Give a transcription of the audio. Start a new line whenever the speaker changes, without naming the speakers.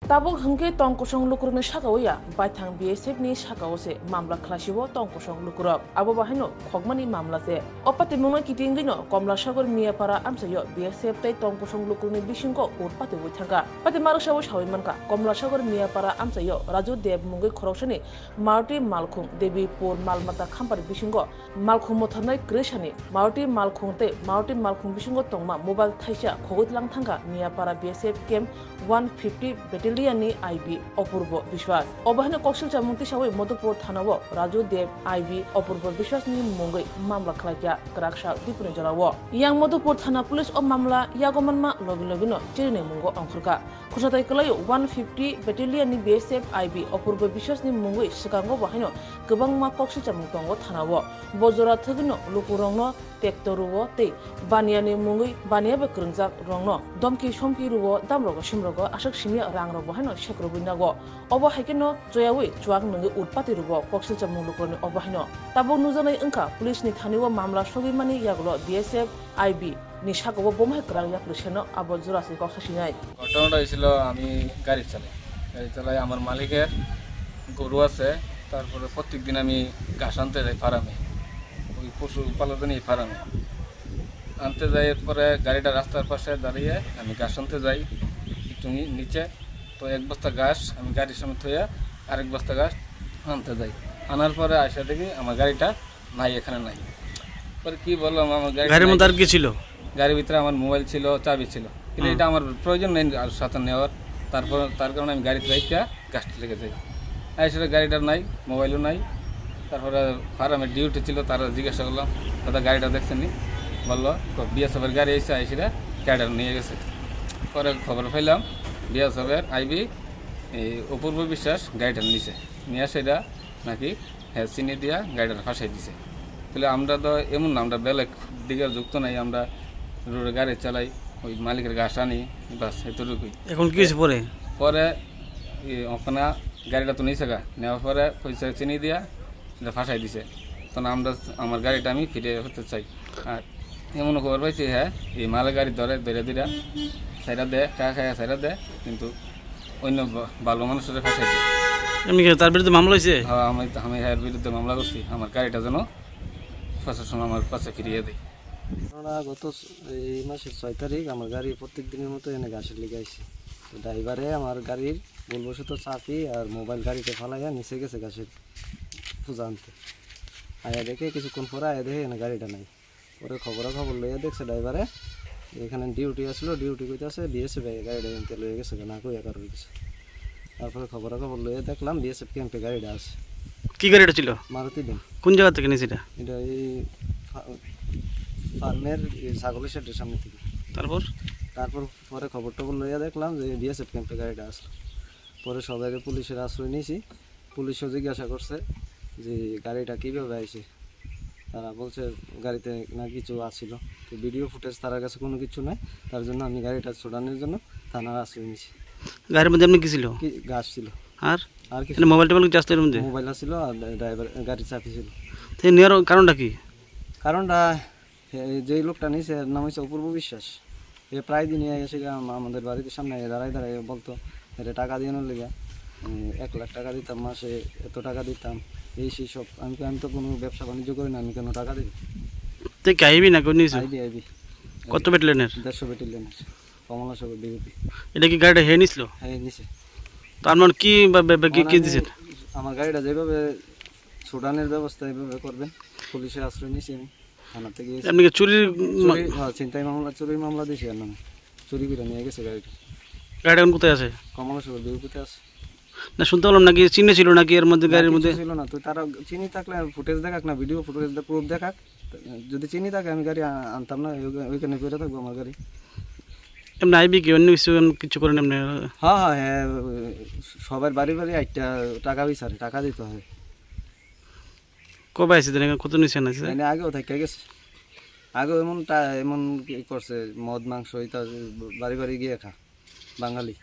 Tabuk hengke tongkosong lukurni sakawya baithang BSF ni sakawse mamla khlasibo tongkosong lukurok abo bahino khogmani mamla se opate mungna kitingino Komlasagar Miapara amsayo BSF tai tongkosong lukurni bisingko urpate buithanga pate marushawo shawimanka Komlasagar Miapara amsayo Raju Dev mungai khoroksani Marti Malkhung Devipur Malmata khampar bisingo Malkhung mothanai Krishani Marti Malkhung bisingo tongma mobile thaisa khogitlang thanga Miapara BSF camp 150 battalion ni IB Opurbo Bishwas obahne koksil chamungti shawai Madhupur thanao Raju Dev IB Opurbo Bishwas ni mungai mamla khlaiya kraksha dipune jarawo yang Madhupur thana police o mamla yagomanma logino chirine mungo angkhurka khusatai kalayo 150 battalion ni BSF IB Opurbo Bishwas ni mungai sikango bahino gobangma koksil chamung tongo thanao bojora thagino lukurongno tektoruwo te baniani mungai baniabe krungjak rongno domki somki ruwo damrogo simrogo ashak simi rangrogo hano shekrobinago obo haikeno joyawi chuak nungi utpati ruwo koksil chamung lukurni obo hino tabo nujanai engka police ni thaniwo mamla sogimani yaglo BSF IB ni sakobo bomai krang yaklusheno abo jorasi koksasinai
ঘটনাটা হয়েছিল আমি গাড়ি চালাই আমার মালিকের গরু আছে তারপরে প্রত্যেকদিন আমি ঘাস আনতে যাই ফার্মে ওই পশু পালন এই ফার্মে আনতে যাই এরপরে গাড়িটা রাস্তার পাশে দাঁড়িয়ে আমি ঘাস আনতে যাই একটু নিচে তো এক বস্তা ঘাস আমি গাড়ির সামনে থইয়া আরেক বস্তা ঘাস আনতে যাই আনার পরে আসা দেখি আমার গাড়িটা নাই এখানে নাই পরে কি বললাম আমার গাড়ির মধ্যে আর কি ছিল গাড়ির ভিতরে আমার মোবাইল ছিল চাবি ছিল কিন্তু এটা আমার প্রয়োজন নেই আর সাথে নেওয়ার তার কারণে আমি গাড়িতে রাইখা গাছটা লেগে যাই আসলে গাড়িটার নাই মোবাইলও নাই তারপরে ফার্মের ডিউটি ছিল তারা জিজ্ঞাসা করলাম দাদা গাড়িটা দেখছেন নি বললো বিএসএফের গাড়ি এসে আইসিরা ক্যাডার নিয়ে গেছে পরে খবর পাইলাম বিএসএফের আইবি এই অপূর্ব বিশ্বাস গাড়িটা নিছে নিয়ে সেটা নাকি হ্যাঁ চিনি দিয়া গাড়িটা ফাঁসাই দিছে তাহলে আমরা তো এমন না আমরা বেলেগ দিকে যুক্ত নাই আমরা রোডে গাড়ি চালাই ওই মালিকের ঘাস আনি বাস এতটুকুই এখন কি পরে পরে ওখানে গাড়িটা তো নিয়েছে গা নেওয়ার পরে পয়সা চিনি দিয়া সেটা ফাঁসাই দিছে তখন আমরা আমার গাড়িটা আমি ফিরে হতে চাই আর এমন খবর পাইছি হ্যাঁ এই মালের গাড়ি ধরে সাইডা দেয় টাকা খায় সাইডা দেয় কিন্তু অন্য ভালো মানুষের ফাঁসাই দেয় এমনি তার বিরুদ্ধে মামলা হয়েছে হ্যাঁ আমি এর বিরুদ্ধে মামলা করছি আমার গাড়িটা যেন প্রশাসন আমার কাছে ফিরিয়ে দেয়
আমরা গত এই মাসের 6 তারিখ আমার গাড়ি প্রত্যেক দিনের মতো এনে ঘাসের লেগে আইছে তো ড্রাইভারে আমার গাড়ির ভুলবশত চাপি আর মোবাইল গাড়িতে ফালাইয়া নিচে গেছে ঘাসের পূজা আনতে আয়া দেখে কিছুক্ষণ পরে আয়া দেখে এনে গাড়িটা নাই পরে খবর লইয়া দেখছে ড্রাইভারে এখানে ডিউটি আসলো ডিউটি করতে আসে বিএসএফ গাড়িটা এনতে লইয়া গেছে না কই একার হয়ে গেছে তারপরে খবর লইয়া দেখলাম বিএসএফ ক্যাম্পে গাড়িটা আছে
কি গাড়িটা ছিল
মারুতি ভ্যান
কোন জায়গা থেকে নিয়েছে
এটা এই ফার্মের ছাগলের শেডের সামনে থেকে তারপর পরে খবর লইয়া দেখলাম যে বিএসএফ ক্যাম্পে গাড়িটা আসলো পরে সবাইকে পুলিশের আশ্রয় নিয়েছি পুলিশও জিজ্ঞাসা করছে যে গাড়িটা কীভাবে আইছে তারা বলছে গাড়িতে না কিছু আসছিল তো ভিডিও ফুটেজ তার কাছে কোনো কিছু নাই তার জন্য আমি গাড়িটা ছোড়ানোর জন্য থানার আশ্রয় নিয়েছি
গাড়ির মধ্যে এমনি কি ছিল
গাছ ছিল
আর কিছু মোবাইল মধ্যে
মোবাইল ছিল আর ড্রাইভার গাড়ির চাপি ছিল
নেওয়ার কারণটা কি
কারণটা যেই লোকটা নিয়েছে এর নাম হচ্ছে অপূর্ব বিশ্বাস এ প্রায় দিনই এসে আমাদের বাড়িতে সামনে দাঁড়ায় বলতো এটা টাকা দিয়ে লেগে 1 লাখ টাকা দিতাম মাসে এত টাকা দিতাম এই সেই সব আমি তো কোনো ব্যবসা বাণিজ্য করি না আমি কেন টাকা দিই
আইবি না
আইবি
কত ব্যাটালিয়নের
150 ব্যাটালিয়নের কমলাসাগর ডিউটি
এটা কি গাড়িটা হ্যাঁ নিছিল
হ্যাঁ নিছে
তার মানে কি দিছে
আমার গাড়িটা যেভাবে ছোড়ানোর ব্যবস্থা এইভাবে করবেন পুলিশের আশ্রয় নিয়েছি আমি থানা থেকে
আপনি কি চুরির
চিন্তাই মামলা চুরির মামলা দিয়েছি আর নামে চুরি করে নিয়ে গেছে গাড়িটা
এখন কোথায় আছে
কমলাসাগর ডিউটিতে আছে
না শুনতে পেলাম নাকি চিহ্ন ছিল নাকি এর মধ্যে গাড়ির মধ্যে
ছিল না তো তারা চিনি থাকলে ফুটেজ দেখাক না ভিডিও ফুটেজ প্রুফ দেখাক যদি চিনি থাকে আমি গাড়ি আনতাম না ওইখানে পড়ে থাকবো আমার গাড়ি
এমনি আইবি কি অন্য কিছু করেন এমনি
হ্যাঁ সবার বাড়ি একটা টাকা বিচারে টাকা দিতে হয়
কবে আসছে কত নিচে আছে
আগেও থাকে গেছে আগেও এমন করছে মদ মাংস এটা বাড়ি গিয়ে খা বাঙালি